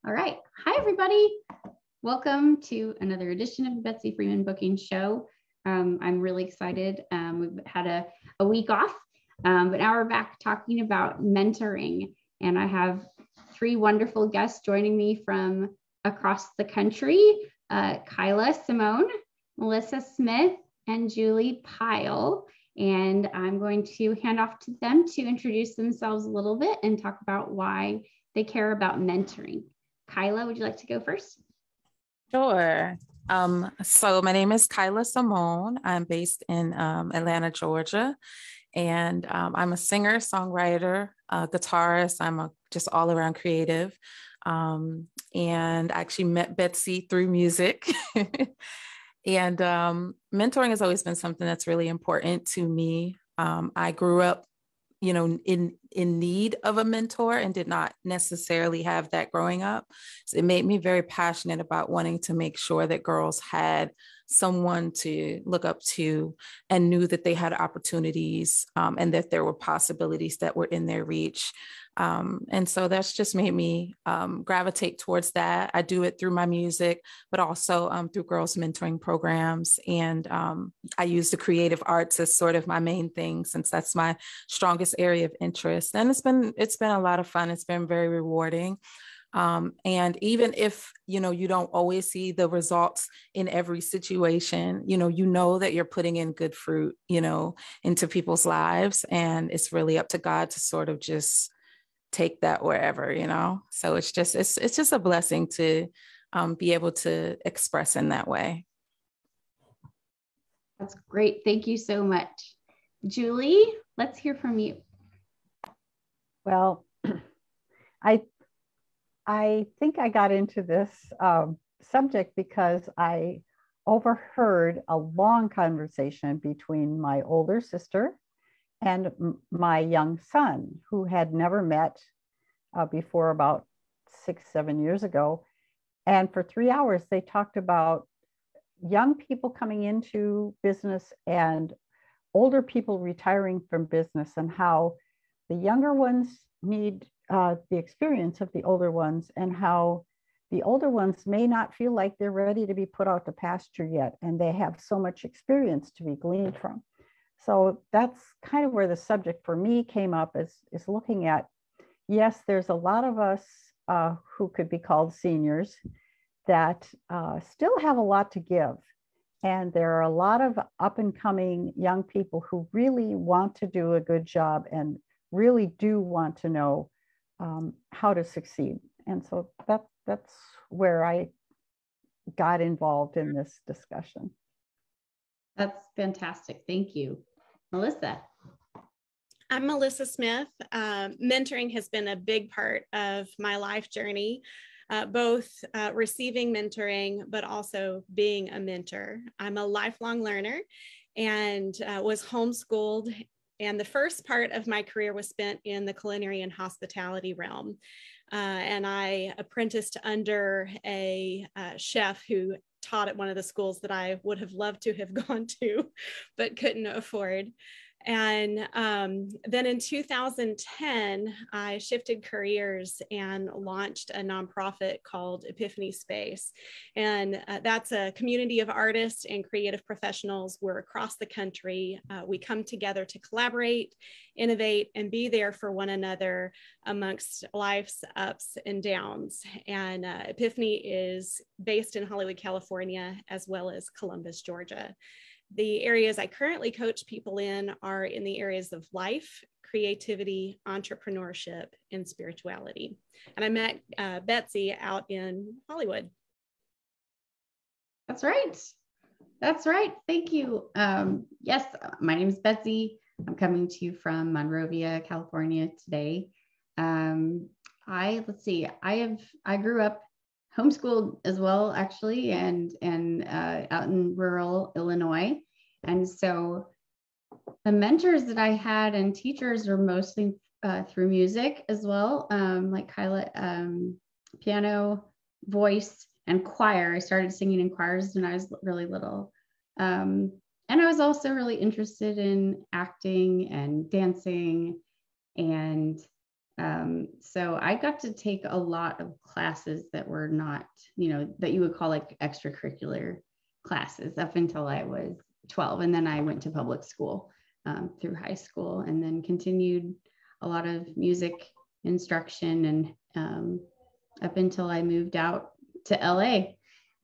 All right. Hi, everybody. Welcome to another edition of the Betsi Freeman Booking Show. I'm really excited. We've had a week off, but now we're back talking about mentoring. And I have three wonderful guests joining me from across the country, Kyla Simone, Melissa Smith, and Julie Pyle. And I'm going to hand off to them to introduce themselves a little bit and talk about why they care about mentoring. Kyla, would you like to go first? Sure. So my name is Kyla Simone. I'm based in Atlanta, Georgia, and I'm a singer, songwriter, guitarist. I'm just all around creative, and I actually met Betsi through music. And mentoring has always been something that's really important to me. I grew up in need of a mentor and did not necessarily have that growing up. So it made me very passionate about wanting to make sure that girls had someone to look up to and knew that they had opportunities and that there were possibilities that were in their reach. And so that's just made me gravitate towards that. I do it through my music, but also through girls mentoring programs. And I use the creative arts as sort of my main thing, since that's my strongest area of interest. And it's been a lot of fun. It's been very rewarding. And even if, you don't always see the results in every situation, you know that you're putting in good fruit, into people's lives. And it's really up to God to sort of just take that wherever, so it's just a blessing to be able to express in that way. That's great. Thank you so much. Julie, let's hear from you. Well, I think I got into this subject because I overheard a long conversation between my older sister and my young son, who had never met before about 6-7 years ago. And for 3 hours, they talked about young people coming into business and older people retiring from business, and how the younger ones need the experience of the older ones, and how the older ones may not feel like they're ready to be put out to pasture yet, and they have so much experience to be gleaned from. So that's kind of where the subject for me came up, is looking at, yes, there's a lot of us who could be called seniors that still have a lot to give. And there are a lot of up and coming young people who really want to do a good job and really do want to know how to succeed. And so that's where I got involved in this discussion. That's fantastic. Thank you. Melissa. I'm Melissa Smith. Mentoring has been a big part of my life journey, both receiving mentoring, but also being a mentor. I'm a lifelong learner and was homeschooled. And the first part of my career was spent in the culinary and hospitality realm. And I apprenticed under a chef who taught at one of the schools that I would have loved to have gone to, but couldn't afford. And then in 2010, I shifted careers and launched a nonprofit called Epiphany Space. And that's a community of artists and creative professionals. We're across the country. We come together to collaborate, innovate, and be there for one another amongst life's ups and downs. And Epiphany is based in Hollywood, California, as well as Columbus, Georgia. The areas I currently coach people in are in the areas of life, creativity, entrepreneurship, and spirituality. And I met Betsi out in Hollywood. That's right. That's right. Thank you. Yes, my name is Betsi. I'm coming to you from Monrovia, California today. I grew up homeschooled as well, actually, and out in rural Illinois. And so the mentors that I had and teachers are mostly through music as well, like Kyla, piano, voice, and choir. I started singing in choirs when I was really little. And I was also really interested in acting and dancing and So I got to take a lot of classes that were not, that you would call like extracurricular classes up until I was 12. And then I went to public school through high school, and then continued a lot of music instruction and up until I moved out to LA.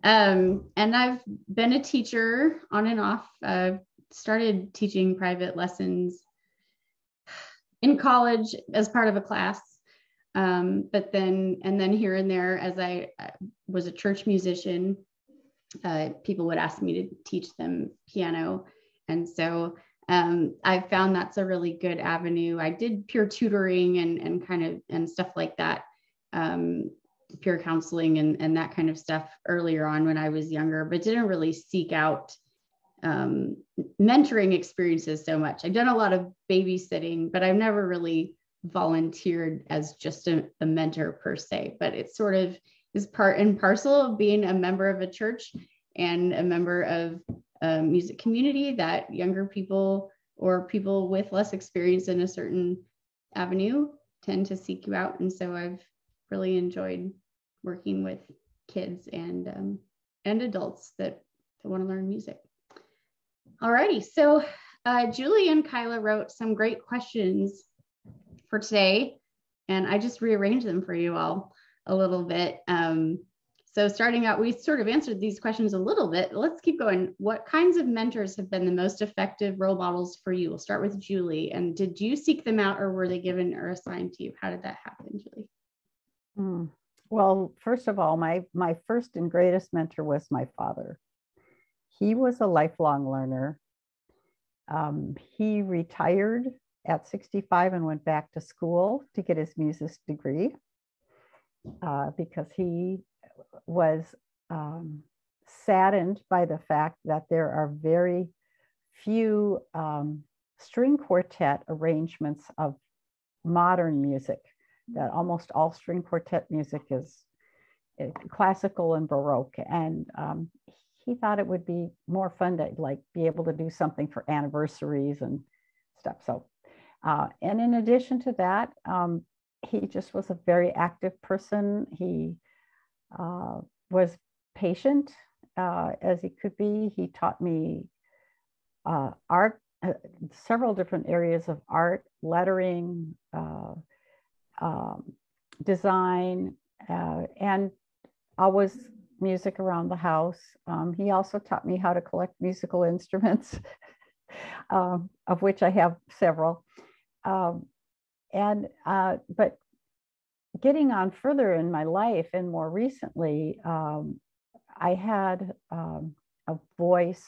And I've been a teacher on and off. Started teaching private lessons in college as part of a class. But then here and there, as I was a church musician, people would ask me to teach them piano. And so I found that's a really good avenue. I did peer tutoring and stuff like that, peer counseling and that kind of stuff earlier on when I was younger, but didn't really seek out mentoring experiences so much. I've done a lot of babysitting, but I've never really volunteered as just a mentor per se, but it sort of is part and parcel of being a member of a church and a member of a music community, that younger people or people with less experience in a certain avenue tend to seek you out. And so I've really enjoyed working with kids and adults that want to learn music. Alrighty, so Julie and Kyla wrote some great questions for today, and I just rearranged them for you all a little bit. So starting out, we sort of answered these questions a little bit. Let's keep going. What kinds of mentors have been the most effective role models for you? We'll start with Julie. And did you seek them out, or were they given or assigned to you? How did that happen, Julie? Well, first of all, my first and greatest mentor was my father. He was a lifelong learner. He retired at 65 and went back to school to get his music degree because he was saddened by the fact that there are very few string quartet arrangements of modern music, that almost all string quartet music is classical and Baroque. And he thought it would be more fun to be able to do something for anniversaries and stuff. So, and in addition to that, he just was a very active person. He was patient as he could be. He taught me art, several different areas of art, lettering, design, and always music around the house. He also taught me how to collect musical instruments, of which I have several. But getting on further in my life and more recently, I had a voice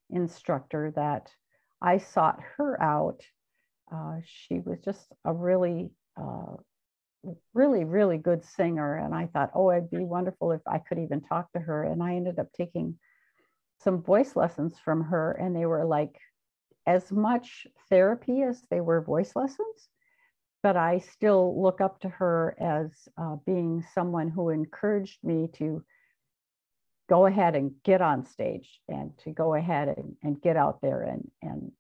instructor that I sought her out. She was just a really good singer. And I thought, oh, it'd be wonderful if I could even talk to her. And I ended up taking some voice lessons from her, and they were like as much therapy as they were voice lessons. But I still look up to her as being someone who encouraged me to go ahead and get on stage, and to go ahead and get out there and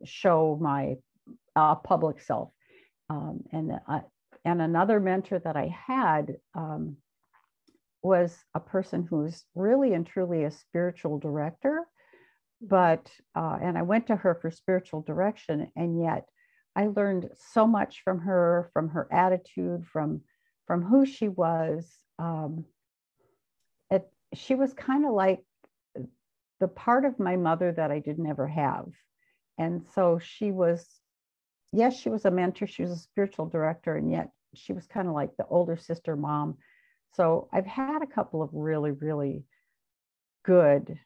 show my public self. And another mentor that I had was a person who's really and truly a spiritual director. But, and I went to her for spiritual direction, and yet I learned so much from her attitude, from who she was. She was kind of like the part of my mother that I didn't ever have. And so she was, yes, she was a mentor, she was a spiritual director, and yet she was kind of like the older sister mom. So I've had a couple of really, really good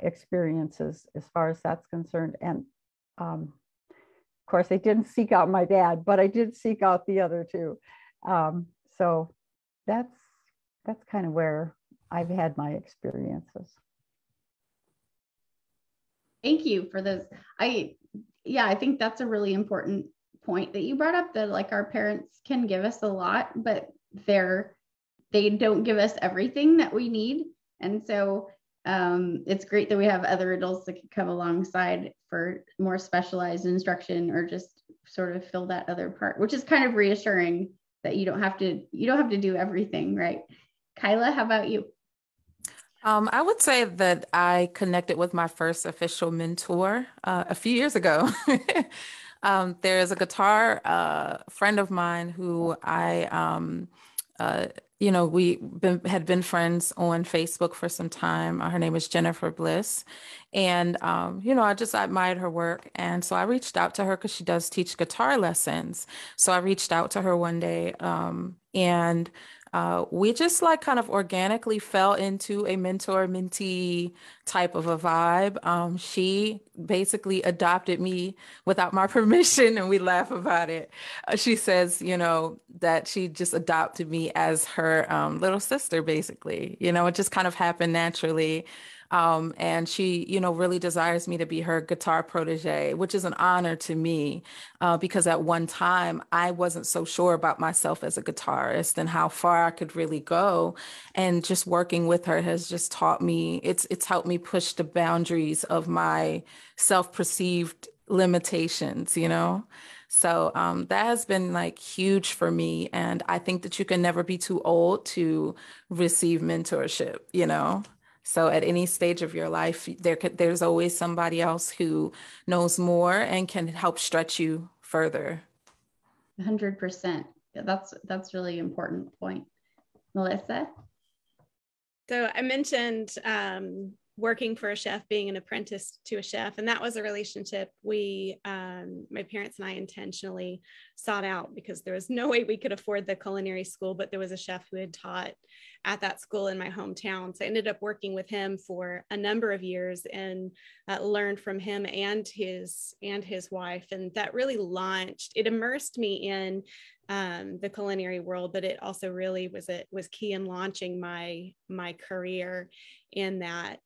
experiences as far as that's concerned. And of course, I didn't seek out my dad, but I did seek out the other two. So that's kind of where I've had my experiences. Thank you for this. I think that's a really important point that you brought up, that like our parents can give us a lot, but they don't give us everything that we need. And so it's great that we have other adults that can come alongside for more specialized instruction, or just sort of fill that other part, which is kind of reassuring that you don't have to do everything, right? Kyla, how about you? I would say that I connected with my first official mentor a few years ago. There's a guitar friend of mine who uh, had been friends on Facebook for some time. Her name is Jennifer Bliss. And, I just admired her work. And so I reached out to her because she does teach guitar lessons. So I reached out to her one day and we just like kind of organically fell into a mentor-mentee type of a vibe. She basically adopted me without my permission, and we laugh about it. She says, that she just adopted me as her little sister, basically. It just kind of happened naturally. And she, really desires me to be her guitar protege, which is an honor to me because at one time I wasn't so sure about myself as a guitarist and how far I could really go. And just working with her has just taught me, it's helped me push the boundaries of my self-perceived limitations, So that has been like huge for me. And I think that you can never be too old to receive mentorship, So at any stage of your life, there's always somebody else who knows more and can help stretch you further. 100%. That's really important point. Melissa? So I mentioned working for a chef, being an apprentice to a chef. And that was a relationship my parents and I intentionally sought out because there was no way we could afford the culinary school, but there was a chef who had taught at that school in my hometown. So I ended up working with him for a number of years and learned from him and his wife. And that really it immersed me in the culinary world, but it also really was key in launching my career in that.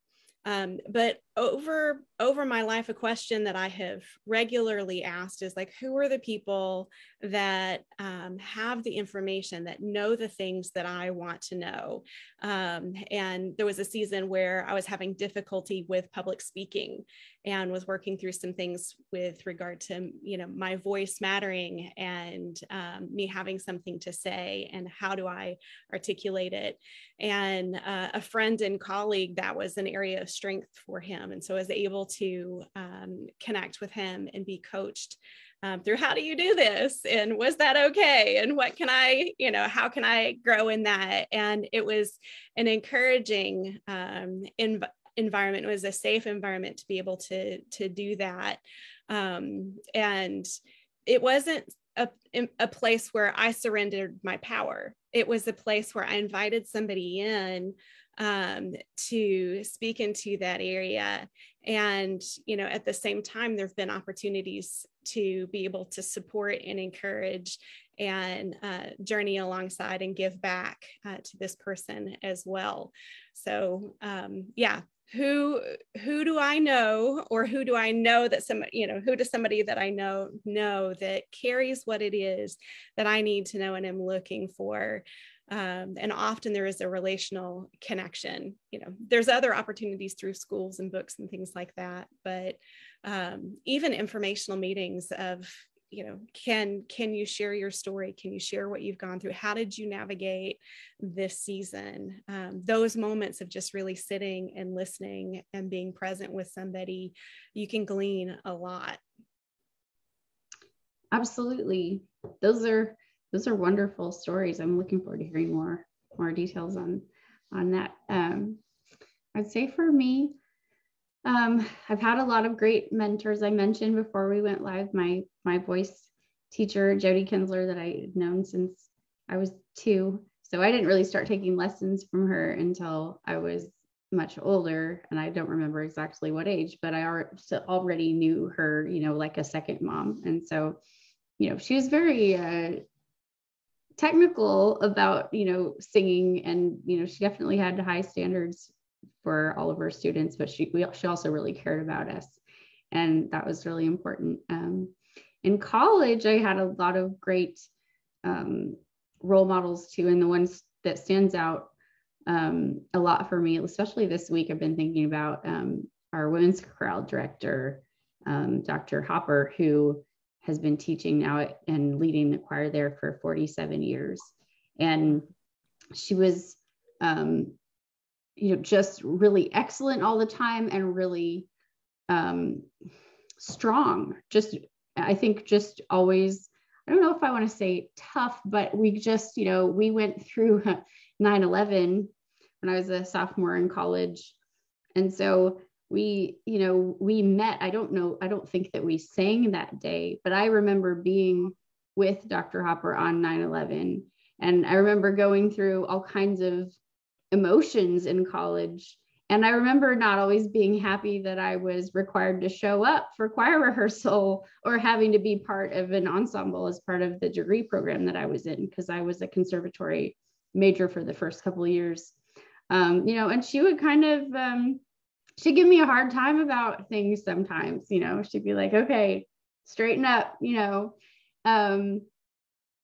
But over my life, a question that I have regularly asked is like, who are the people that have the information, that know the things that I want to know? And there was a season where I was having difficulty with public speaking and was working through some things with regard to, my voice mattering and me having something to say and how do I articulate it? And a friend and colleague, that was an area of strength for him. And so I was able to connect with him and be coached through how do you do this? And was that okay? And what can I, how can I grow in that? And it was an encouraging environment. It was a safe environment to be able to do that. And it wasn't a place where I surrendered my power. It was a place where I invited somebody in to speak into that area. And, at the same time, there've been opportunities to be able to support and encourage and journey alongside and give back to this person as well. So, who do I know, or who do I know that who does somebody that I know that carries what it is that I need to know and am looking for? And often there is a relational connection. There's other opportunities through schools and books and things like that, but even informational meetings of, can you share your story? Can you share what you've gone through? How did you navigate this season? Those moments of just really sitting and listening and being present with somebody, you can glean a lot. Absolutely. Those are wonderful stories. I'm looking forward to hearing more details on that. I'd say for me, I've had a lot of great mentors. I mentioned before we went live, my voice teacher, Jody Kinsler, that I had known since I was 2. So I didn't really start taking lessons from her until I was much older, and I don't remember exactly what age, but I already knew her, like a second mom. And so, she was very technical about, singing, and, she definitely had high standards for all of her students, but she also really cared about us. And that was really important. In college, I had a lot of great role models too. And the ones that stands out a lot for me, especially this week, I've been thinking about our women's chorale director, Dr. Hopper, who has been teaching now and leading the choir there for 47 years. And she was, just really excellent all the time and really strong. I think just always, I don't know if I want to say tough, but we just, we went through 9/11 when I was a sophomore in college. And so we met, I don't think that we sang that day, but I remember being with Dr. Hopper on 9/11. And I remember going through all kinds of emotions in college. And I remember not always being happy that I was required to show up for choir rehearsal or having to be part of an ensemble as part of the degree program that I was in, because I was a conservatory major for the first couple of years. And she would kind of, she'd give me a hard time about things sometimes, she'd be like, okay, straighten up,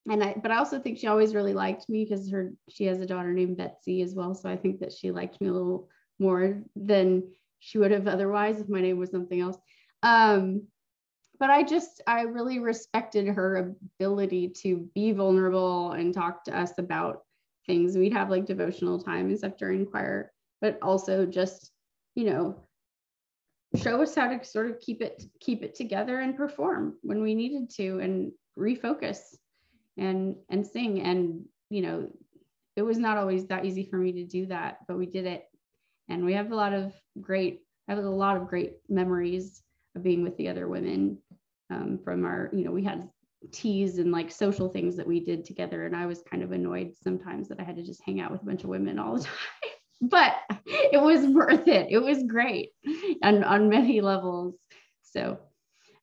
but I also think she always really liked me because she has a daughter named Betsi as well. So I think that she liked me a little more than she would have otherwise if my name was something else. But I really respected her ability to be vulnerable and talk to us about things. We'd have like devotional time and stuff during choir, but also just, show us how to sort of keep it together and perform when we needed to and refocus and sing. And, it was not always that easy for me to do that, but we did it. And we have a lot of great memories of being with the other women from our, we had teas and like social things that we did together. And I was kind of annoyed sometimes that I had to just hang out with a bunch of women all the time, but it was worth it. It was great and on many levels. So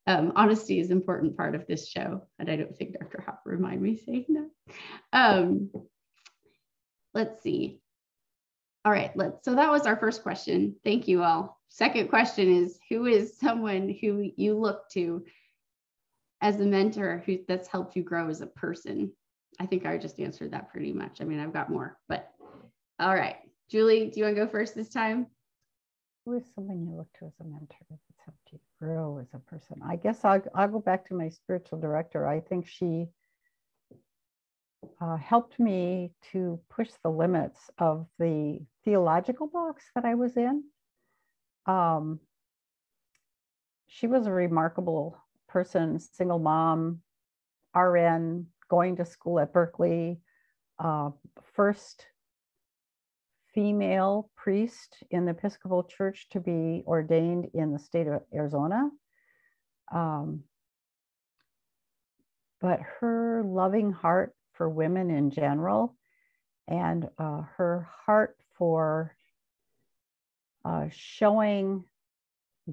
honesty is an important part of this show. And I don't think Dr. Hopper would mind me saying that. Let's see. All right, so that was our first question. Thank you all. Second question is, who is someone who you look to as a mentor that's helped you grow as a person? I think I just answered that pretty much. I mean, I've got more, but all right. Julie, do you want to go first this time? Who is someone you look to as a mentor that's helped you grow as a person? I guess I'll go back to my spiritual director. I think she helped me to push the limits of the theological box that I was in. She was a remarkable person, single mom, RN, going to school at Berkeley, first female priest in the Episcopal Church to be ordained in the state of Arizona. But her loving heart for women in general, and her heart for showing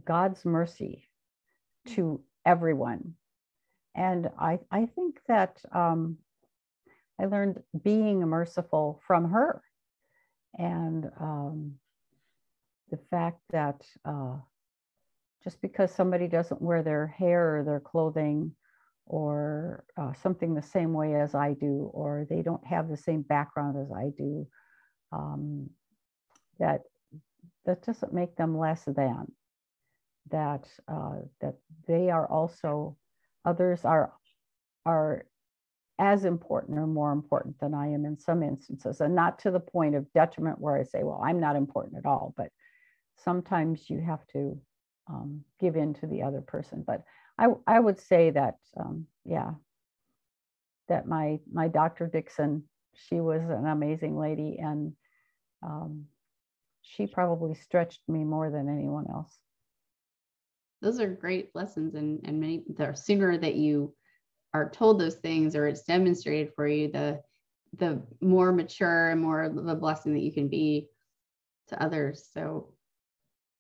God's mercy to everyone. And I think that I learned being merciful from her. And the fact that just because somebody doesn't wear their hair or their clothing or something the same way as I do, or they don't have the same background as I do, that doesn't make them less than. That they are also, others are as important or more important than I am in some instances, and not to the point of detriment where I say, well, I'm not important at all, but sometimes you have to give in to the other person. But I would say that, that my Dr. Dixon, she was an amazing lady, and she probably stretched me more than anyone else. Those are great lessons, and many, the sooner that you are told those things or it's demonstrated for you, the more mature and more of a blessing that you can be to others. So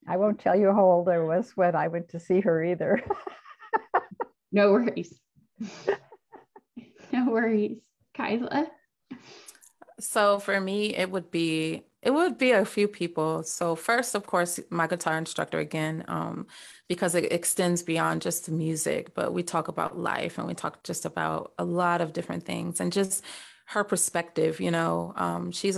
I won't tell you how old I was when I went to see her either. No worries. No worries. Kyla? So for me, it would be a few people. So first, of course, my guitar instructor again, because it extends beyond just the music, but we talk about life and we talk just about a lot of different things, and just her perspective, she's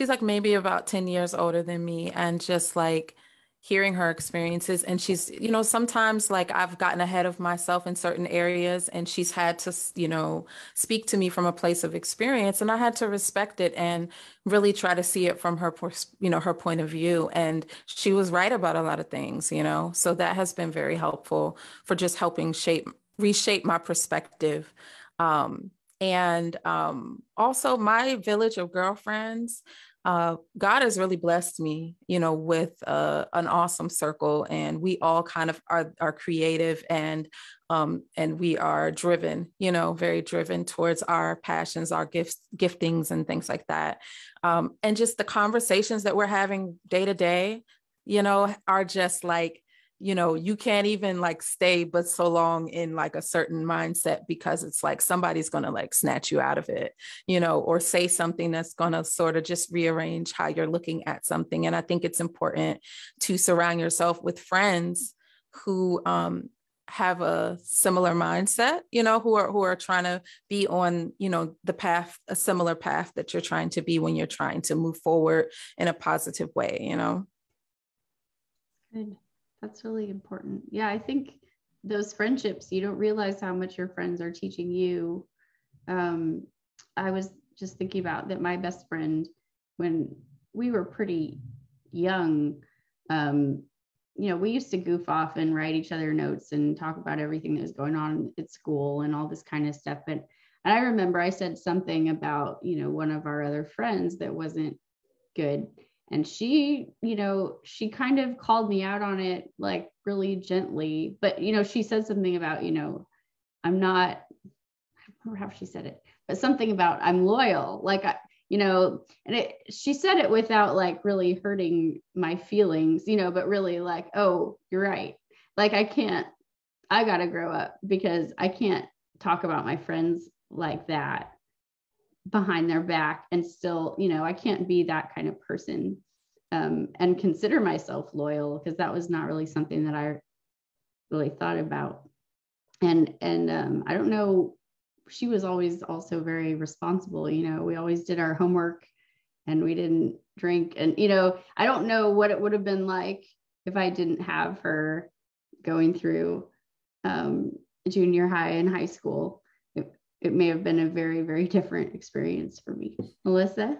like maybe about 10 years older than me, and just like, hearing her experiences. And she's, you know, sometimes like I've gotten ahead of myself in certain areas, and she's had to, you know, speak to me from a place of experience, and I had to respect it and really try to see it from her, you know, her point of view. And she was right about a lot of things, you know, so that has been very helpful for just helping reshape my perspective. Also my village of girlfriends, God has really blessed me, you know, with an awesome circle, and we all kind of are creative, and we are driven, you know, very driven towards our passions, our giftings, and things like that. And just the conversations that we're having day to day, you know, are just like, you know, you can't even like stay but so long in like a certain mindset, because it's like somebody's going to like snatch you out of it, you know, or say something that's going to sort of just rearrange how you're looking at something. And I think it's important to surround yourself with friends who have a similar mindset, you know, who are trying to be on, you know, the path, a similar path that you're trying to be when you're trying to move forward in a positive way, you know. Good. That's really important. Yeah, I think those friendships, you don't realize how much your friends are teaching you. I was just thinking about that my best friend, when we were pretty young, you know, we used to goof off and write each other notes and talk about everything that was going on at school and all this kind of stuff. And I remember I said something about, you know, one of our other friends that wasn't good. And she, you know, she kind of called me out on it, like really gently, but, you know, she said something about, you know, I'm not, I don't remember how she said it, but something about I'm loyal, like, you know, and she said it without like really hurting my feelings, you know, but really like, oh, you're right. Like, I got to grow up, because I can't talk about my friends like that behind their back, and still, you know, I can't be that kind of person and consider myself loyal, because that was not really something that I really thought about. And I don't know, she was always also very responsible, you know, we always did our homework and we didn't drink. And, you know, I don't know what it would have been like if I didn't have her going through junior high and high school. It may have been a very, very different experience for me. Melissa?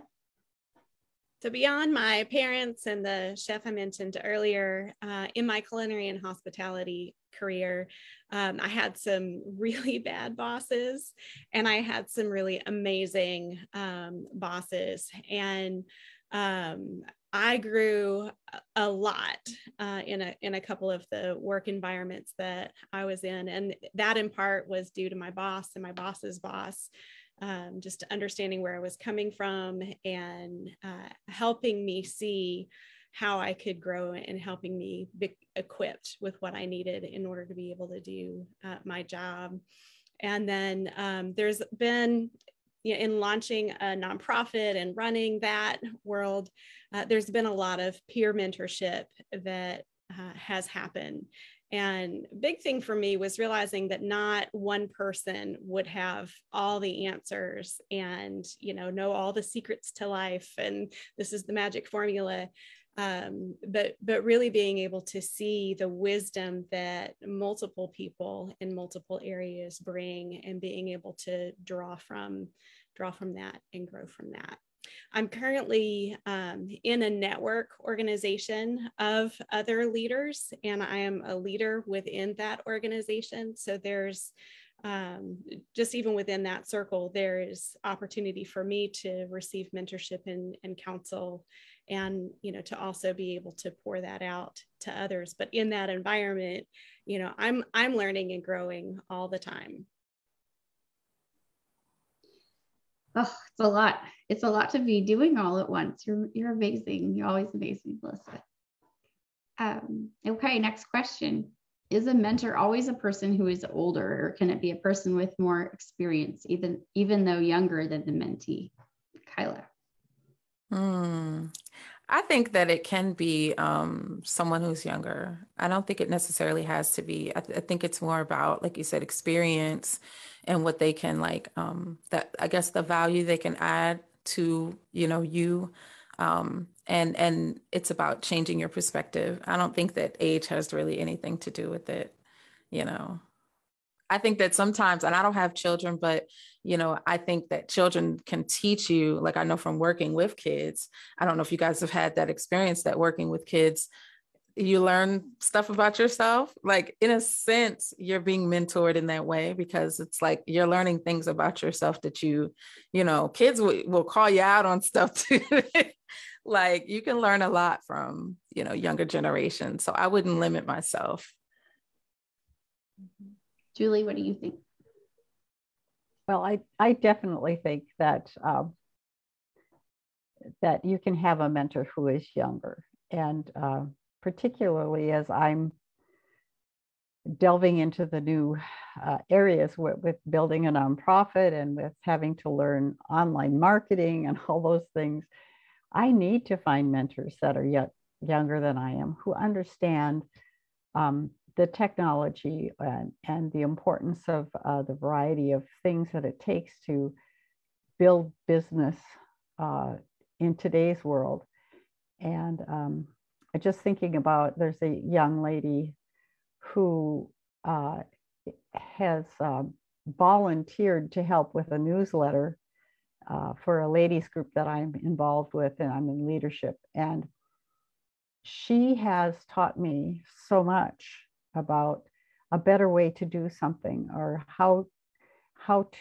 So beyond my parents and the chef I mentioned earlier, in my culinary and hospitality career, I had some really bad bosses, and I had some really amazing bosses. And I grew a lot in a couple of the work environments that I was in. And that in part was due to my boss and my boss's boss, just understanding where I was coming from and helping me see how I could grow, and helping me be equipped with what I needed in order to be able to do my job. And then there's been, you know, in launching a nonprofit and running that world, there's been a lot of peer mentorship that has happened. And big thing for me was realizing that not one person would have all the answers and, you know all the secrets to life, and this is the magic formula. But really being able to see the wisdom that multiple people in multiple areas bring, and being able to draw from that and grow from that. I'm currently in a network organization of other leaders, and I am a leader within that organization. So there's just even within that circle, there is opportunity for me to receive mentorship and counsel, and, you know, to also be able to pour that out to others. But in that environment, you know, I'm learning and growing all the time. Oh, it's a lot. It's a lot to be doing all at once. You're amazing. You always amaze me, Melissa. Okay, next question. Is a mentor always a person who is older, or can it be a person with more experience, even though younger than the mentee? Kyla. I think that it can be someone who's younger. I don't think it necessarily has to be. I think it's more about, like you said, experience and what they can that I guess the value they can add to, you know, you And it's about changing your perspective. I don't think that age has really anything to do with it. I think that sometimes, and I don't have children, but, I think that children can teach you, like I know from working with kids, I don't know if you guys have had that experience, that working with kids, you learn stuff about yourself. Like, in a sense, you're being mentored in that way, because it's like you're learning things about yourself that kids will call you out on stuff too. Like, you can learn a lot from, younger generations. So I wouldn't limit myself. Julie, what do you think? Well, I definitely think that that you can have a mentor who is younger, and particularly as I'm delving into the new areas with building a nonprofit and with having to learn online marketing and all those things, I need to find mentors that are younger than I am, who understand the technology and the importance of the variety of things that it takes to build business in today's world. And just thinking about, there's a young lady who has volunteered to help with a newsletter for a ladies group that I'm involved with, and I'm in leadership. And she has taught me so much about a better way to do something, or how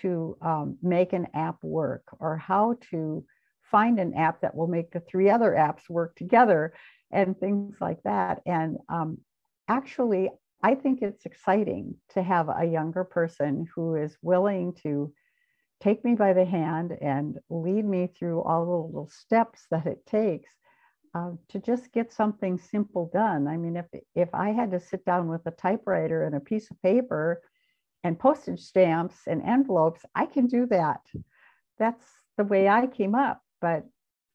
to make an app work, or how to find an app that will make the 3 other apps work together, and things like that. And actually, I think it's exciting to have a younger person who is willing to take me by the hand and lead me through all the little steps that it takes to just get something simple done. I mean, if I had to sit down with a typewriter and a piece of paper and postage stamps and envelopes, I can do that. That's the way I came up. But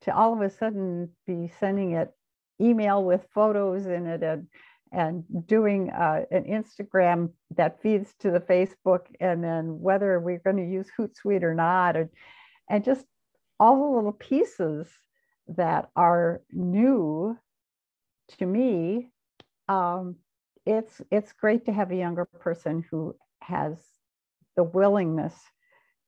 to all of a sudden be sending it email with photos in it, and doing an Instagram that feeds to the Facebook, and then whether we're going to use Hootsuite or not, and just all the little pieces that are new to me. It's great to have a younger person who has the willingness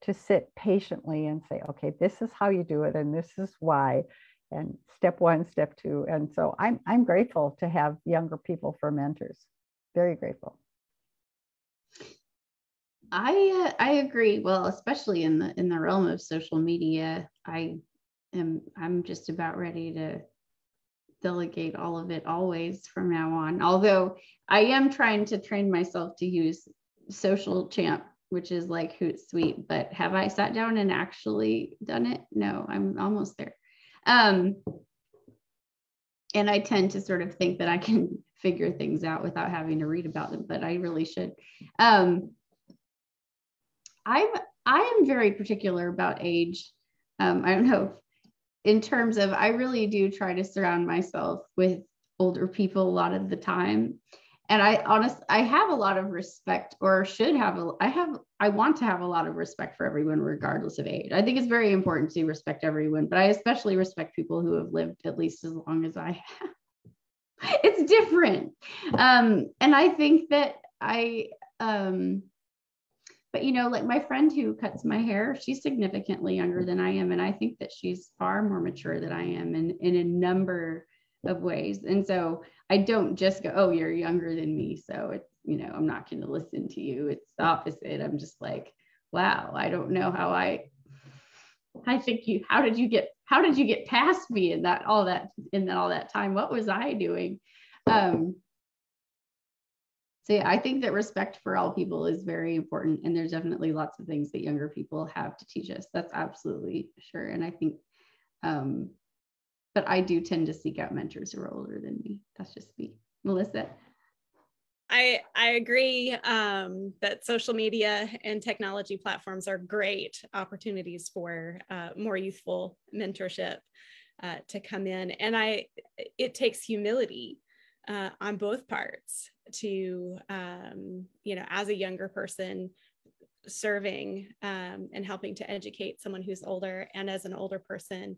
to sit patiently and say, okay, this is how you do it, and this is why, and step 1, step 2. And so I'm grateful to have younger people for mentors. Very grateful. I agree. Well, especially in the realm of social media, I'm just about ready to delegate all of it always from now on. Although I am trying to train myself to use Social Champ, which is like Hootsuite, but have I sat down and actually done it? No, I'm almost there. And I tend to sort of think that I can figure things out without having to read about them, but I really should. I am very particular about age. I don't know, in terms of, I really do try to surround myself with older people a lot of the time. And I have a lot of respect, or should have, I want to have a lot of respect for everyone, regardless of age. I think it's very important to respect everyone, but I especially respect people who have lived at least as long as I have. It's different. And I think that but like my friend who cuts my hair, she's significantly younger than I am. And I think that she's far more mature than I am in a number of ways. And so I don't just go, oh, you're younger than me, so it's, I'm not going to listen to you. It's the opposite. I'm just like, wow, I don't know how how did you get past me in all that time? What was I doing? So yeah, I think that respect for all people is very important. And there's definitely lots of things that younger people have to teach us. That's absolutely sure. And I think, but I do tend to seek out mentors who are older than me. That's just me. Melissa? I agree that social media and technology platforms are great opportunities for more youthful mentorship to come in. And it takes humility on both parts to, as a younger person, serving and helping to educate someone who's older, and as an older person,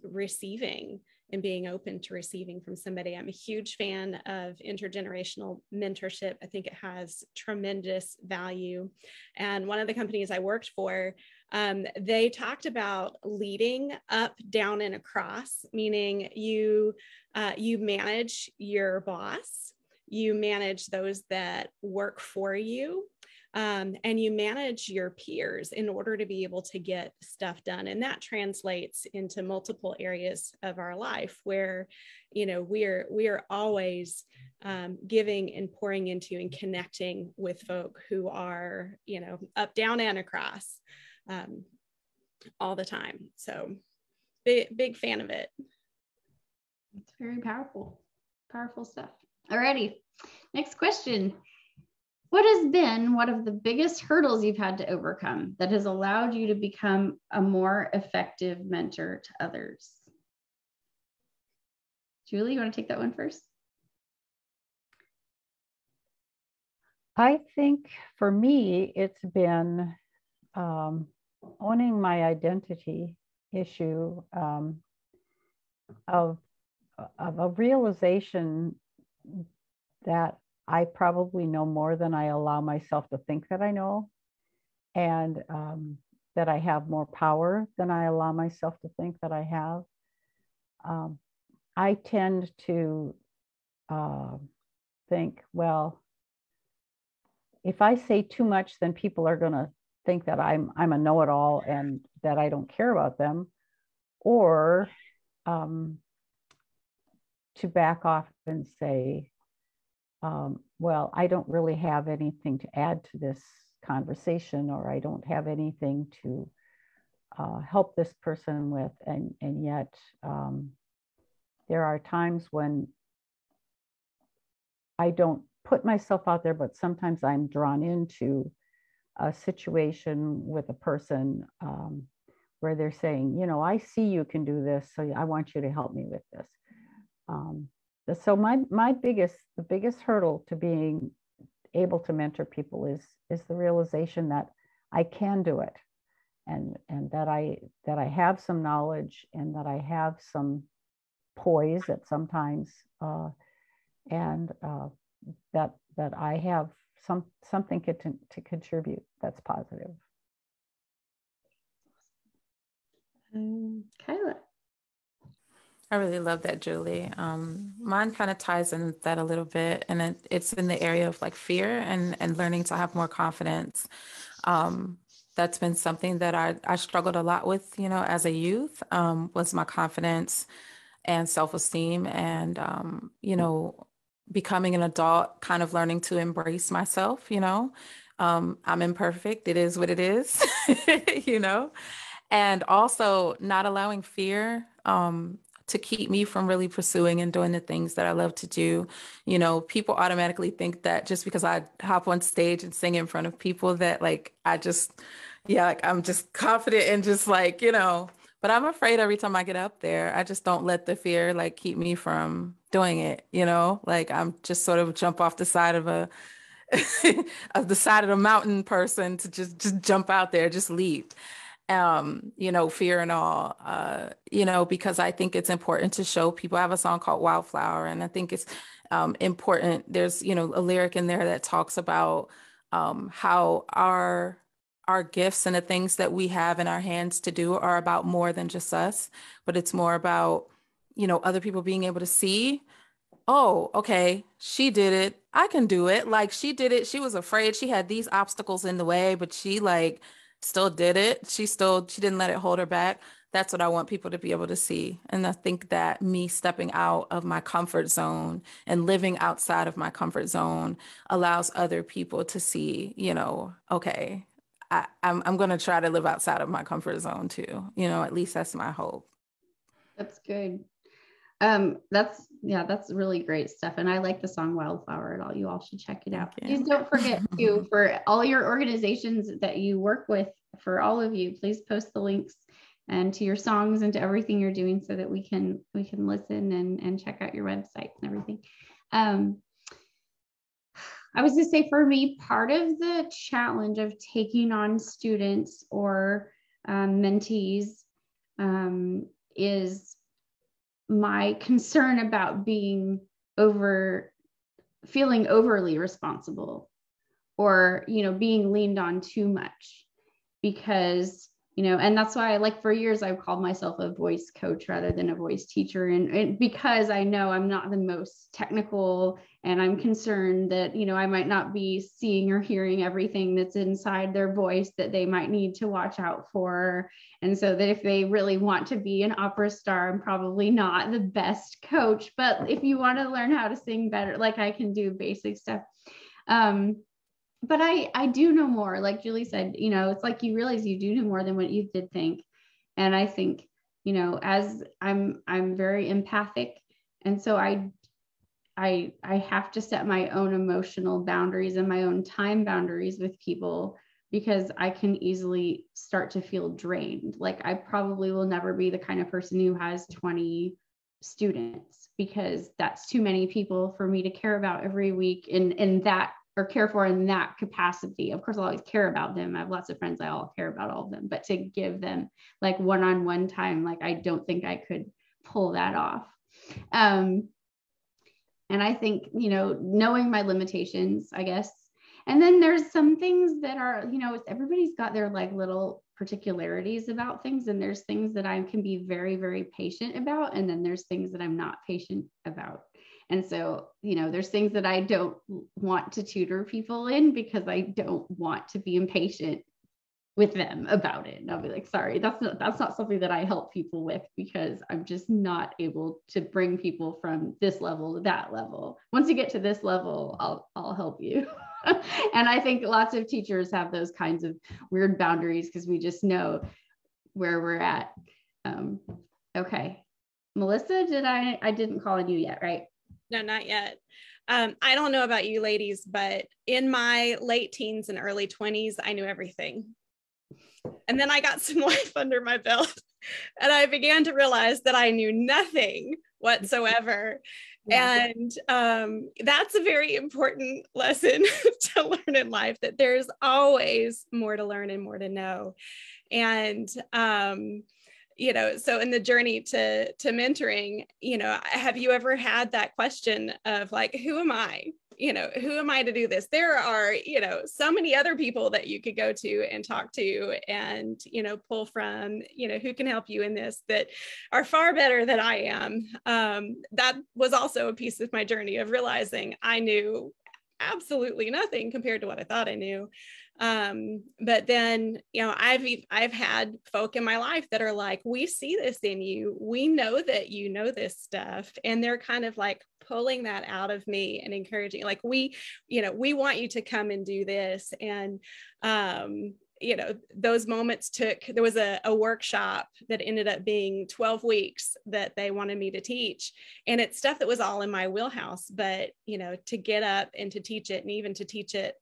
receiving and being open to receiving from somebody. I'm a huge fan of intergenerational mentorship. I think it has tremendous value. And one of the companies I worked for, they talked about leading up, down, and across, meaning you manage your boss, you manage those that work for you, and you manage your peers in order to be able to get stuff done. And that translates into multiple areas of our life where, we are always giving and pouring into and connecting with folk who are, up, down, and across all the time. So big fan of it. It's very powerful stuff. Alrighty, next question. What has been one of the biggest hurdles you've had to overcome that has allowed you to become a more effective mentor to others? Julie, you want to take that one first? I think for me, it's been owning my identity issue of a realization that I probably know more than I allow myself to think that I know, and that I have more power than I allow myself to think that I have. I tend to think, well, if I say too much, then people are going to think that I'm a know-it-all and that I don't care about them, or to back off and say, well, I don't really have anything to add to this conversation, or I don't have anything to help this person with. And yet there are times when I don't put myself out there, but sometimes I'm drawn into a situation with a person where they're saying, I see you can do this, so I want you to help me with this. So the biggest hurdle to being able to mentor people is the realization that I can do it, and that I have some knowledge, and that I have some poise at sometimes, and that I have something to contribute that's positive. Kyla. I really love that, Julie. Mine kind of ties in that a little bit, and it's in the area of like fear and learning to have more confidence. That's been something that I struggled a lot with, as a youth, was my confidence and self-esteem, and, becoming an adult, kind of learning to embrace myself, I'm imperfect. It is what it is, and also not allowing fear, to keep me from really pursuing and doing the things that I love to do. People automatically think that just because I hop on stage and sing in front of people that like, I'm just confident and just like, but I'm afraid every time I get up there. I just don't let the fear like keep me from doing it, like I'm just sort of jump off the side of of the side of the mountain person to just jump out there, just leap. Fear and all, because I think it's important to show people. I have a song called Wildflower, and I think it's important. There's, a lyric in there that talks about how our gifts and the things that we have in our hands to do are about more than just us, but it's more about, other people being able to see, oh, okay, she did it. I can do it. Like she did it. She was afraid. She had these obstacles in the way, but she like still did it. She didn't let it hold her back. That's what I want people to be able to see. And I think that me stepping out of my comfort zone and living outside of my comfort zone allows other people to see, okay, I'm going to try to live outside of my comfort zone too. At least that's my hope. That's good. That's really great stuff. And I like the song Wildflower at all. You all should check it out. Please don't forget to, for all your organizations that you work with, for all of you, please post the links and to your songs and to everything you're doing so that we can listen and check out your websites and everything. I was going to say, for me, part of the challenge of taking on students or mentees is my concern about feeling overly responsible, or, being leaned on too much, because, and that's why for years I've called myself a voice coach rather than a voice teacher. And because I know I'm not the most technical, and I'm concerned that, I might not be seeing or hearing everything that's inside their voice that they might need to watch out for. And so that if they really want to be an opera star, I'm probably not the best coach. But if you want to learn how to sing better, I can do basic stuff. But I do know more, like Julie said, it's like you realize you do know more than what you did think. And I think, as I'm very empathic. And so I have to set my own emotional boundaries and my own time boundaries with people, because I can easily start to feel drained. I probably will never be the kind of person who has 20 students, because that's too many people for me to care about every week in that, or care for in that capacity. Of course, I'll always care about them. I have lots of friends. I'll care about all of them, but to give them one-on-one time, I don't think I could pull that off. And I think, knowing my limitations, I guess. And then there's some things that are, everybody's got their little particularities about things. And there's things that I can be very, very patient about. And then there's things that I'm not patient about. And so, there's things that I don't want to tutor people in, because I don't want to be impatient with them about it. And I'll be sorry, that's not something that I help people with, because I'm just not able to bring people from this level to that level. Once you get to this level, I'll help you. And I think lots of teachers have those kinds of weird boundaries, because we just know where we're at. Okay. Melissa, I didn't call on you yet, right? No, not yet. I don't know about you ladies, but in my late teens and early 20s, I knew everything. And then I got some life under my belt, and I began to realize that I knew nothing whatsoever. Yeah. And that's a very important lesson to learn in life, that there's always more to learn and more to know. And so in the journey to mentoring, have you ever had that question of who am I? Who am I to do this? There are, so many other people that you could go to and talk to and, pull from, who can help you in this, that are far better than I am. That was also a piece of my journey of realizing I knew absolutely nothing compared to what I thought I knew. But then, I've had folk in my life that are we see this in you. We know that you know this stuff. And they're kind of pulling that out of me and encouraging, we want you to come and do this. And, those moments there was a workshop that ended up being 12 weeks that they wanted me to teach. And it's stuff that was all in my wheelhouse, but, to get up and to teach it, and even to teach it,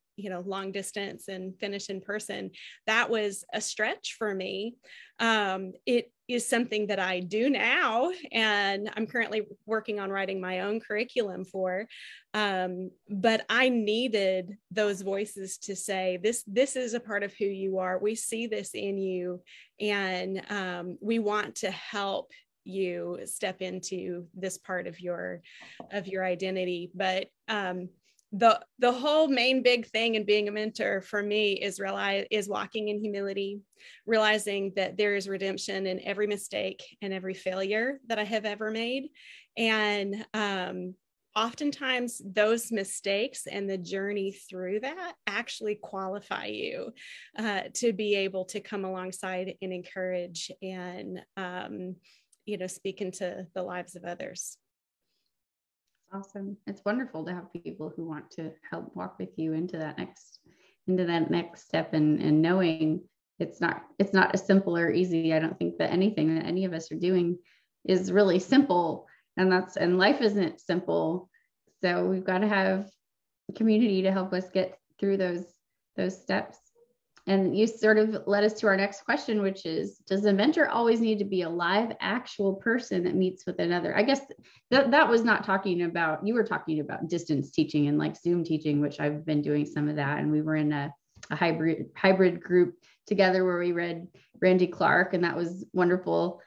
long distance and finish in person, that was a stretch for me. It is something that I do now, and I'm currently working on writing my own curriculum for, but I needed those voices to say, this is a part of who you are. We see this in you, and we want to help you step into this part of your identity. But the whole main big thing in being a mentor for me is walking in humility, realizing that there is redemption in every mistake and every failure that I have ever made. And oftentimes those mistakes and the journey through that actually qualify you to be able to come alongside and encourage and speak into the lives of others. Awesome. It's wonderful to have people who want to help walk with you into that next step, and knowing it's not as simple or easy. I don't think that anything that any of us are doing is really simple, and life isn't simple. So we've got to have a community to help us get through those steps. And you sort of led us to our next question, which is, does a mentor always need to be a live, actual person that meets with another? I guess that was not talking about, you were talking about distance teaching and like Zoom teaching, which I've been doing some of that. And we were in a hybrid group together where we read Randy Clark, and that was wonderful.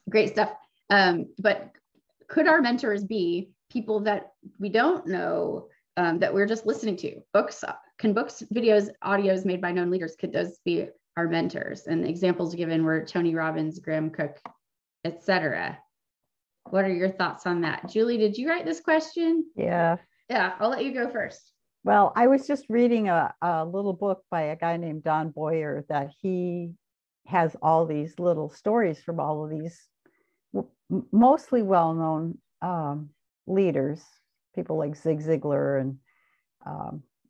Great stuff. But could our mentors be people that we don't know, that we're just listening to? Books, videos, audios made by known leaders, could those be our mentors? And examples given were Tony Robbins, Graham Cook, etc. What are your thoughts on that? Julie, did you write this question? Yeah, I'll let you go first. Well, I was just reading a little book by a guy named Don Boyer that he has all these little stories from all of these mostly well-known leaders, people like Zig Ziglar and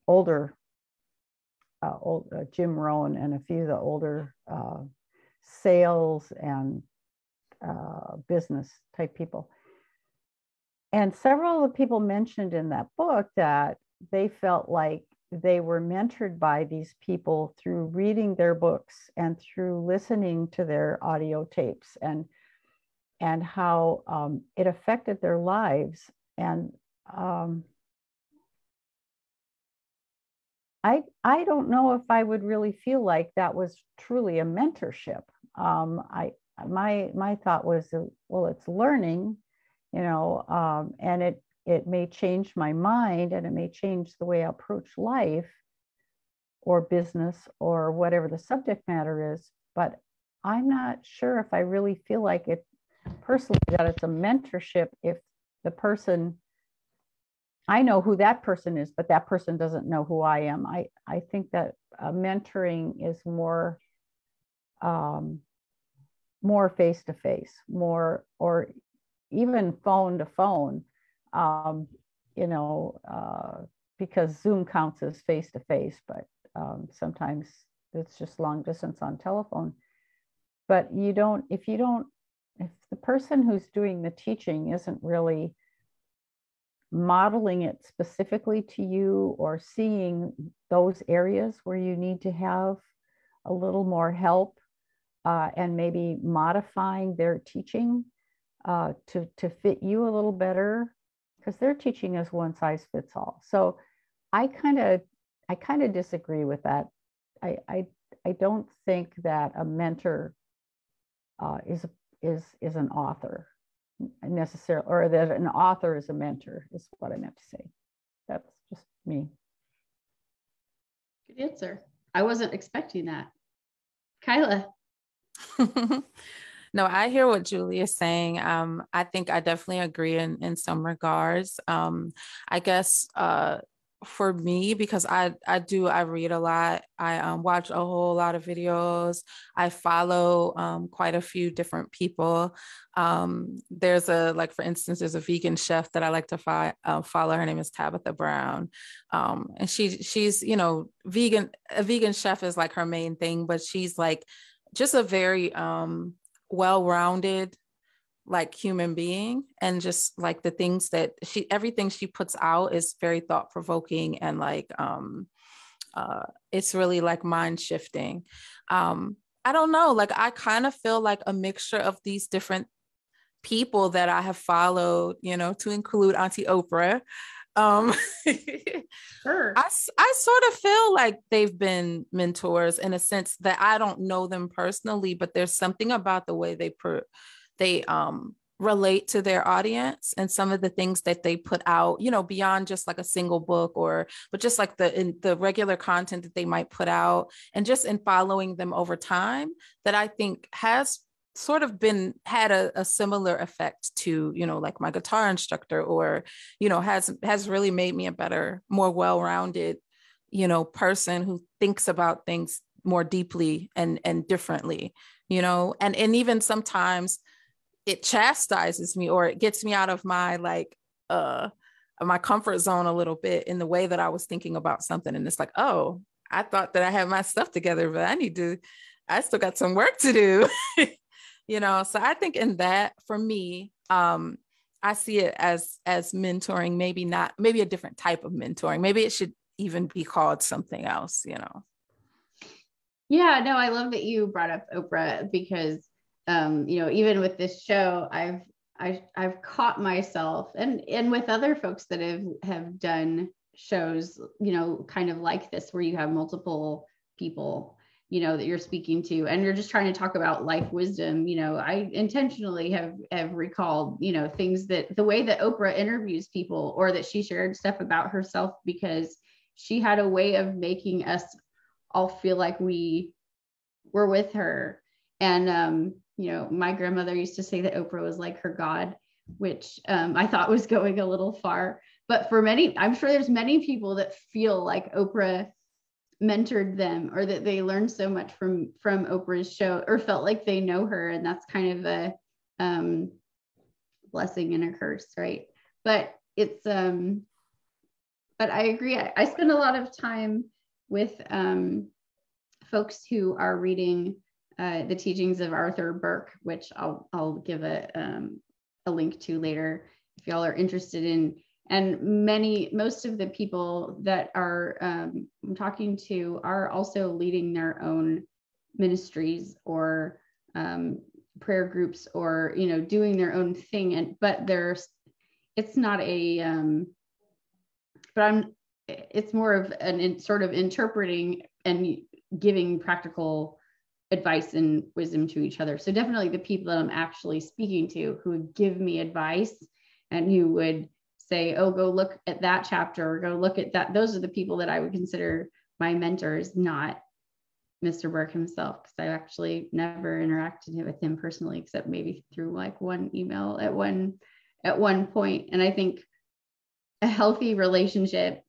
older Jim Rohn and a few of the older sales and business type people. And several of the people mentioned in that book that they felt like they were mentored by these people through reading their books and through listening to their audio tapes, and how it affected their lives. And I don't know if I would really feel like that was truly a mentorship. My thought was, well, it's learning, and it may change my mind, and it may change the way I approach life or business or whatever the subject matter is. But I'm not sure if I really feel like it personally, that it's a mentorship if the person, I know who that person is, but that person doesn't know who I am. I think that mentoring is more face-to-face, more, or even phone to phone, because Zoom counts as face-to-face, but sometimes it's just long distance on telephone. But if the person who's doing the teaching isn't really modeling it specifically to you, or seeing those areas where you need to have a little more help, and maybe modifying their teaching to fit you a little better, because their teaching is one size fits all. So I kind of disagree with that. I don't think that a mentor is an author necessarily, or that an author is a mentor, is what I meant to say. That's just me. Good answer. I wasn't expecting that. Kyla. No, I hear what Julie is saying. I think I definitely agree in some regards. I guess for me, because I read a lot. I watch a whole lot of videos. I follow quite a few different people. There's for instance, there's a vegan chef that I like to follow. Her name is Tabitha Brown. And she's, vegan. A vegan chef is like her main thing, but she's like just a very well-rounded human being, and just like the things that everything she puts out is very thought-provoking, and it's really mind shifting. I don't know, I kind of feel like a mixture of these different people that I have followed, to include Auntie Oprah. Sure. I sort of feel like they've been mentors in a sense that I don't know them personally, but there's something about the way they relate to their audience, and some of the things that they put out, beyond just a single book, but just the regular content that they might put out, and just in following them over time, that I think has sort of had a similar effect to, my guitar instructor, or, has really made me a better, more well-rounded, person who thinks about things more deeply and differently, and even sometimes it chastises me, or it gets me out of my my comfort zone a little bit in the way that I was thinking about something. And it's oh, I thought that I had my stuff together, but I still got some work to do. So I think in that, for me, I see it as mentoring, maybe a different type of mentoring. Maybe it should even be called something else, you know. Yeah, no, I love that you brought up Oprah because you know, even with this show, I've caught myself and with other folks that have done shows, you know, kind of like this, where you have multiple people, you know, that you're speaking to, and you're just trying to talk about life wisdom. You know, I intentionally have recalled, you know, things that the way that Oprah interviews people, or that she shared stuff about herself, because she had a way of making us all feel like we were with her. And you know, my grandmother used to say that Oprah was like her God, which I thought was going a little far. But for many, I'm sure there's many people that feel like Oprah mentored them, or that they learned so much from Oprah's show, or felt like they know her. And that's kind of a blessing and a curse, right? But it's but I agree. I spend a lot of time with folks who are reading the teachings of Arthur Burke, which I'll give a link to later if y'all are interested in. And most of the people that are I'm talking to are also leading their own ministries, or prayer groups, or, you know, doing their own thing. But it's not a it's more of an sort of interpreting and giving practical advice and wisdom to each other. So definitely the people that I'm actually speaking to, who would give me advice and who would say, oh, go look at that chapter, or go look at that. Those are the people that I would consider my mentors, not Mr. Burke himself, because I actually never interacted with him personally, except maybe through like one email at one point. And I think a healthy relationship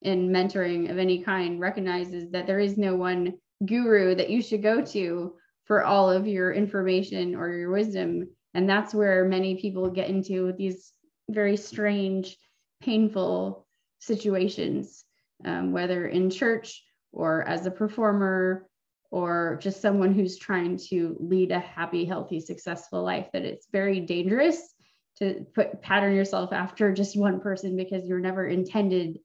in mentoring of any kind recognizes that there is no one guru that you should go to for all of your information or your wisdom. And that's where many people get into these very strange, painful situations, whether in church or as a performer, or just someone who's trying to lead a happy, healthy, successful life. That it's very dangerous to pattern yourself after just one person, because you're never intended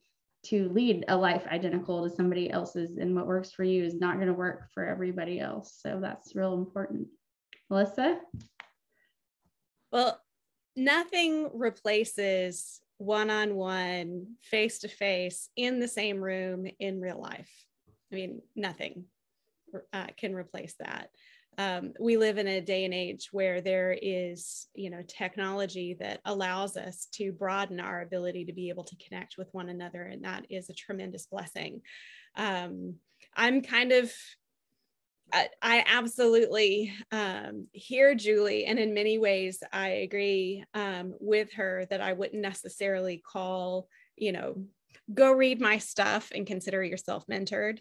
to lead a life identical to somebody else's, and what works for you is not going to work for everybody else. So that's real important. Melissa? Well, nothing replaces one-on-one, face-to-face, in the same room, in real life. I mean, nothing can replace that. We live in a day and age where there is, you know, technology that allows us to broaden our ability to be able to connect with one another, and that is a tremendous blessing. I absolutely hear Julie, and in many ways I agree with her that I wouldn't necessarily call, you know, go read my stuff and consider yourself mentored.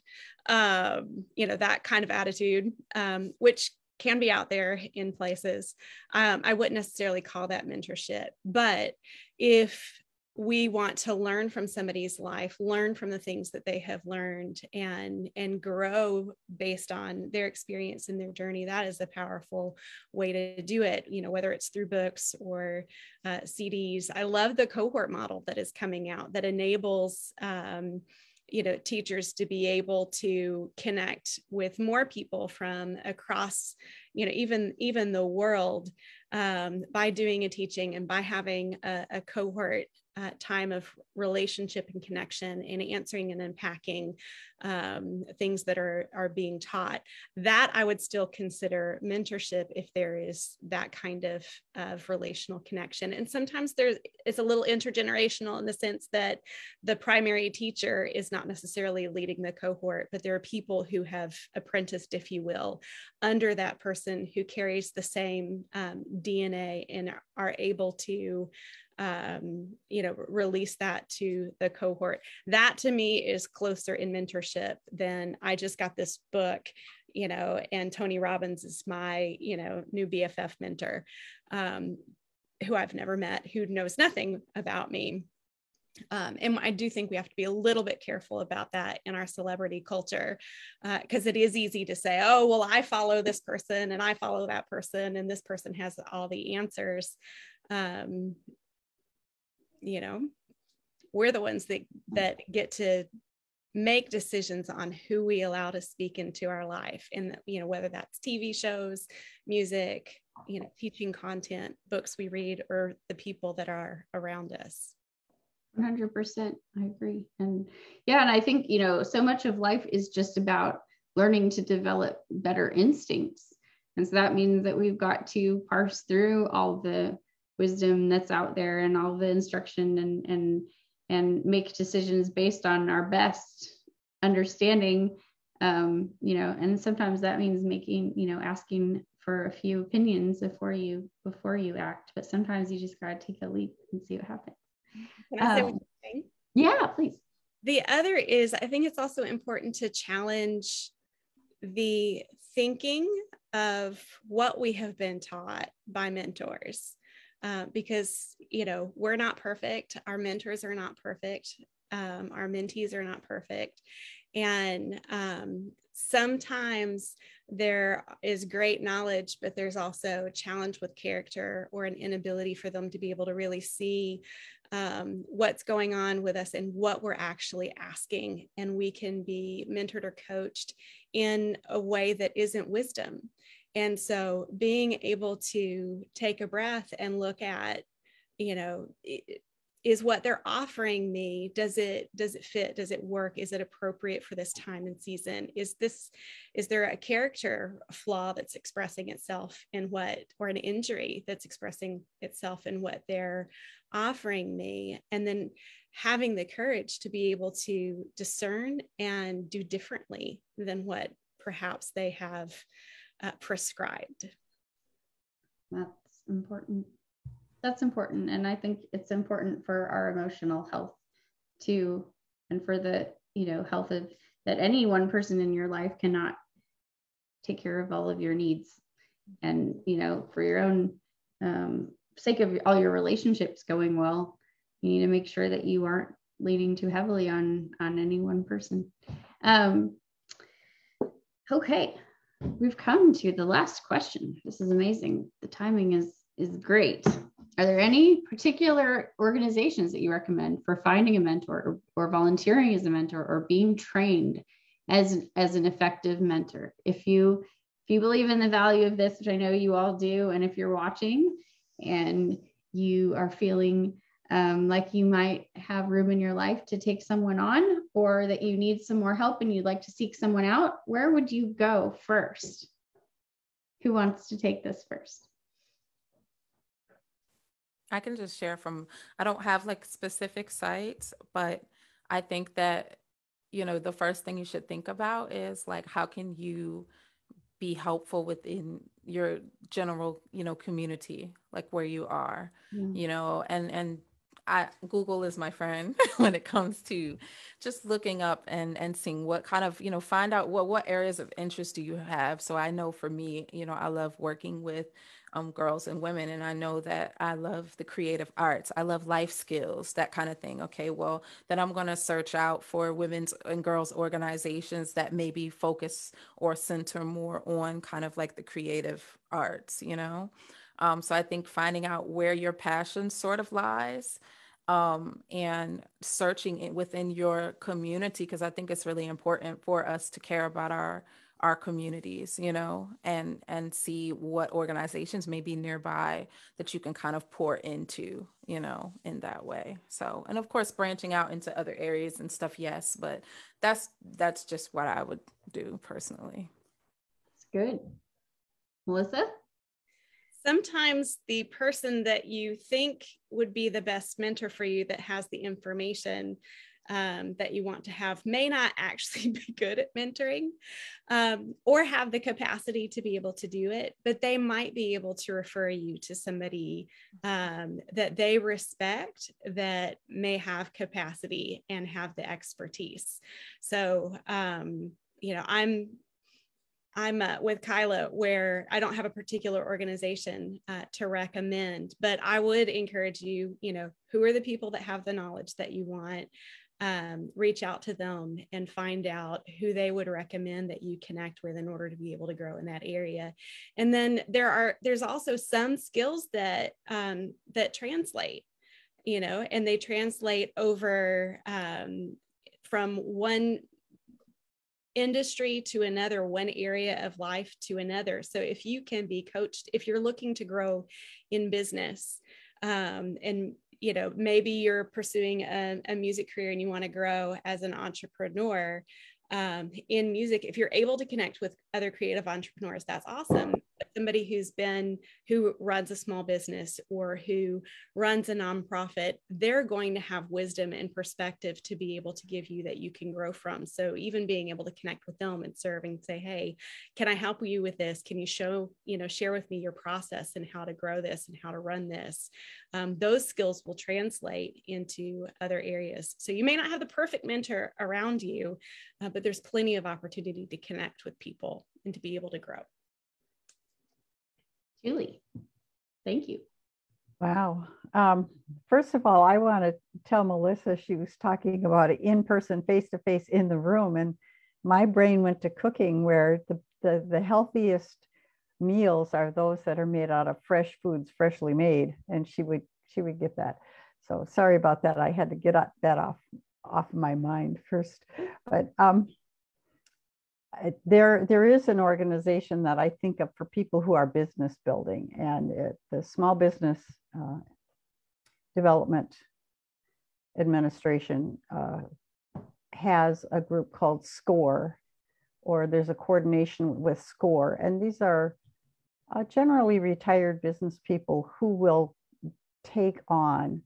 You know, that kind of attitude, which can be out there in places. I wouldn't necessarily call that mentorship, but if we want to learn from somebody's life, learn from the things that they have learned, and grow based on their experience and their journey, that is a powerful way to do it, you know, whether it's through books or CDs. I love the cohort model that is coming out that enables you know, teachers to be able to connect with more people from across, you know, even the world, by doing a teaching and by having a cohort time of relationship and connection, and answering and unpacking things that are being taught. That I would still consider mentorship if there is that kind of relational connection. And sometimes it's a little intergenerational in the sense that the primary teacher is not necessarily leading the cohort, but there are people who have apprenticed, if you will, under that person, who carries the same DNA and are able to you know, release that to the cohort. That to me is closer in mentorship than I just got this book, you know, and Tony Robbins is my, you know, new BFF mentor, who I've never met, who knows nothing about me. And I do think we have to be a little bit careful about that in our celebrity culture, because it is easy to say, oh, well, I follow this person and I follow that person, and this person has all the answers. we're the ones that get to make decisions on who we allow to speak into our life. And, whether that's TV shows, music, teaching content, books we read, or the people that are around us. 100%. I agree. And and I think, so much of life is just about learning to develop better instincts. And so that means that we've got to parse through all the wisdom that's out there and all the instruction and make decisions based on our best understanding, and sometimes that means asking for a few opinions before you act, but sometimes you just got to take a leap and see what happens. Can I say what you're saying? Yeah, please. The other is, I think it's also important to challenge the thinking of what we have been taught by mentors, because, we're not perfect. Our mentors are not perfect. Our mentees are not perfect. And sometimes there is great knowledge, but there's also a challenge with character or an inability for them to be able to really see what's going on with us and what we're actually asking. And we can be mentored or coached in a way that isn't wisdom. And so being able to take a breath and look at, is what they're offering me, does it fit? Does it work? Is it appropriate for this time and season? Is there a character flaw that's expressing itself in or an injury that's expressing itself in what they're offering me? And then having the courage to be able to discern and do differently than what perhaps they have prescribed. That's important. And I think it's important for our emotional health too, and for the health of that any one person in your life cannot take care of all of your needs, and for your own sake of all your relationships going well, you need to make sure that you aren't leaning too heavily on any one person. Okay, we've come to the last question. This is amazing. The timing is great. Are there any particular organizations that you recommend for finding a mentor or volunteering as a mentor or being trained as an effective mentor? If you believe in the value of this, which I know you all do, and if you're watching and you are feeling like you might have room in your life to take someone on, or that you need some more help and you'd like to seek someone out, where would you go first? Who wants to take this first? I can just share I don't have like specific sites, but I think that, the first thing you should think about is like, how can you be helpful within your general, community, like where you are, and Google is my friend when it comes to just looking up and seeing what kind of, find out what areas of interest do you have. So I know for me, I love working with girls and women, and I know that I love the creative arts. I love life skills, that kind of thing. Okay, well, then I'm going to search out for women's and girls organizations that maybe focus or center more on kind of like the creative arts, So I think finding out where your passion sort of lies, and searching it within your community, because I think it's really important for us to care about our communities, and see what organizations may be nearby that you can kind of pour into, in that way. So, and of course, branching out into other areas and stuff, yes, but that's just what I would do personally. It's good. Melissa? Sometimes the person that you think would be the best mentor for you, that has the information that you want to have, may not actually be good at mentoring, or have the capacity to be able to do it, but they might be able to refer you to somebody that they respect, that may have capacity and have the expertise. So, I'm with Kyla, where I don't have a particular organization to recommend, but I would encourage you, who are the people that have the knowledge that you want? Reach out to them and find out who they would recommend that you connect with in order to be able to grow in that area. And then there's also some skills that translate. and they translate over from one industry to another, one area of life to another. So if you can be coached, if you're looking to grow in business, and maybe you're pursuing a music career and you want to grow as an entrepreneur in music, if you're able to connect with other creative entrepreneurs, that's awesome. But somebody who runs a small business or who runs a nonprofit, they're going to have wisdom and perspective to be able to give you that you can grow from. So even being able to connect with them and serve and say, hey, can I help you with this? Can you share with me your process and how to grow this and how to run this? Those skills will translate into other areas. So you may not have the perfect mentor around you, but there's plenty of opportunity to connect with people and to be able to grow. Julie, thank you. Wow. First of all, I want to tell Melissa, she was talking about it in person, face-to-face in the room, and my brain went to cooking, where the healthiest meals are those that are made out of fresh foods, freshly made, and she would get that. So sorry about that. I had to get that off my mind first. But there is an organization that I think of for people who are business building, and the Small Business Development Administration has a group called SCORE, or there's a coordination with SCORE, and these are generally retired business people who will take on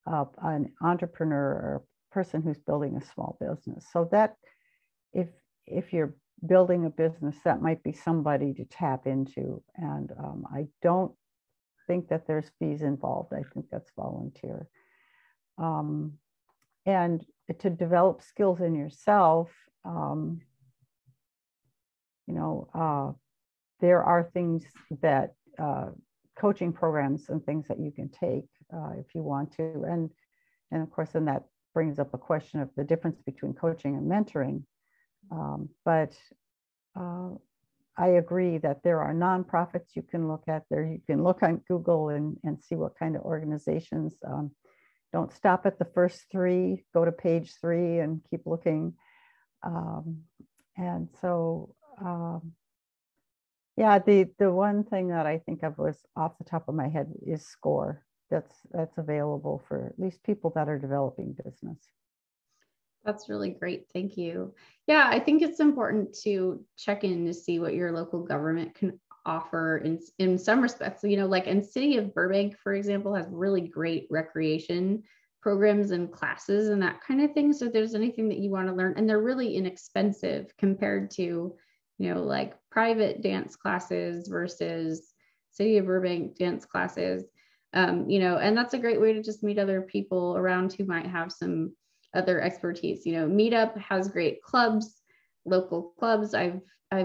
an entrepreneur or a person who's building a small business. So that if you're building a business, that might be somebody to tap into. And I don't think that there's fees involved. I think that's volunteer. And to develop skills in yourself, there are things that coaching programs and things that you can take if you want to. And of course, then that brings up a question of the difference between coaching and mentoring. But I agree that there are nonprofits you can look at there. You can look on Google and see what kind of organizations. Don't stop at the first three, go to page 3 and keep looking. And so, yeah, the one thing that I think of was off the top of my head is SCORE. That's available for at least people that are developing business. That's really great. Thank you. Yeah, I think it's important to check in to see what your local government can offer in some respects. Like in City of Burbank, for example, has really great recreation programs and classes and that kind of thing. So if there's anything that you want to learn, and they're really inexpensive compared to, like private dance classes versus City of Burbank dance classes, and that's a great way to just meet other people around who might have some other expertise. Meetup has great clubs, local clubs. I've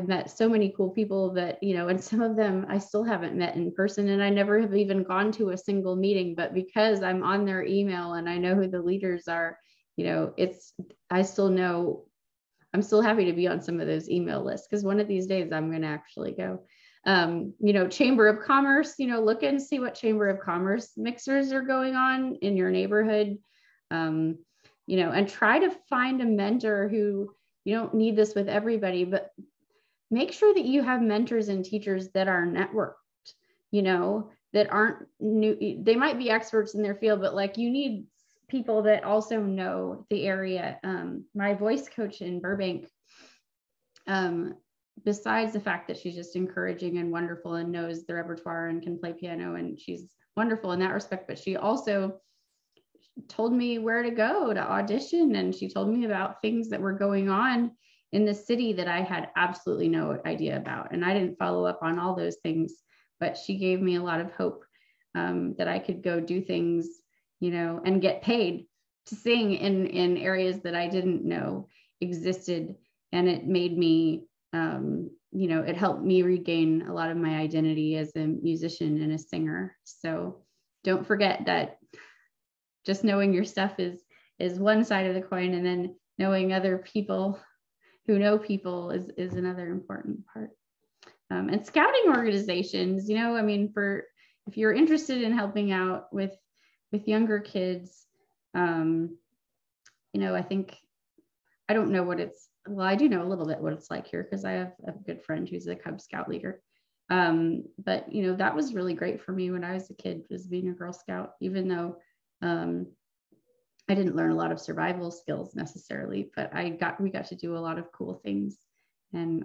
met so many cool people that, and some of them I still haven't met in person, and I never have even gone to a single meeting, but because I'm on their email and I know who the leaders are, I'm still happy to be on some of those email lists, because one of these days I'm going to actually go. Chamber of Commerce, look and see what Chamber of Commerce mixers are going on in your neighborhood. And try to find a mentor who, you don't need this with everybody, but make sure that you have mentors and teachers that are networked, that aren't new. They might be experts in their field, but like you need people that also know the area. My voice coach in Burbank, besides the fact that she's just encouraging and wonderful and knows the repertoire and can play piano, and she's wonderful in that respect, but she also told me where to go to audition, and she told me about things that were going on in the city that I had absolutely no idea about, and I didn't follow up on all those things, but she gave me a lot of hope that I could go do things, and get paid to sing in areas that I didn't know existed, and it made me it helped me regain a lot of my identity as a musician and a singer. So don't forget that just knowing your stuff is one side of the coin, and then knowing other people who know people is another important part. And scouting organizations, if you're interested in helping out with with younger kids, you know, I think, I don't know what it's, well, I do know a little bit what it's like here because I have a good friend who's a Cub Scout leader. But, you know, that was really great for me when I was a kid, was being a Girl Scout, even though I didn't learn a lot of survival skills necessarily, but we got to do a lot of cool things, and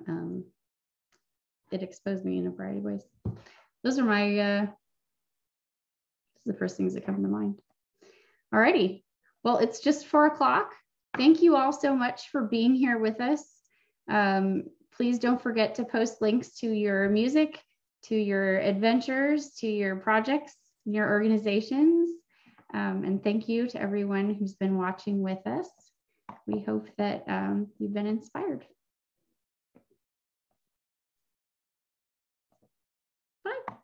it exposed me in a variety of ways. Those are the first things that come to mind. All righty. Well, it's just 4 o'clock. Thank you all so much for being here with us. Please don't forget to post links to your music, to your adventures, to your projects, your organizations. And thank you to everyone who's been watching with us. We hope that you've been inspired. Bye.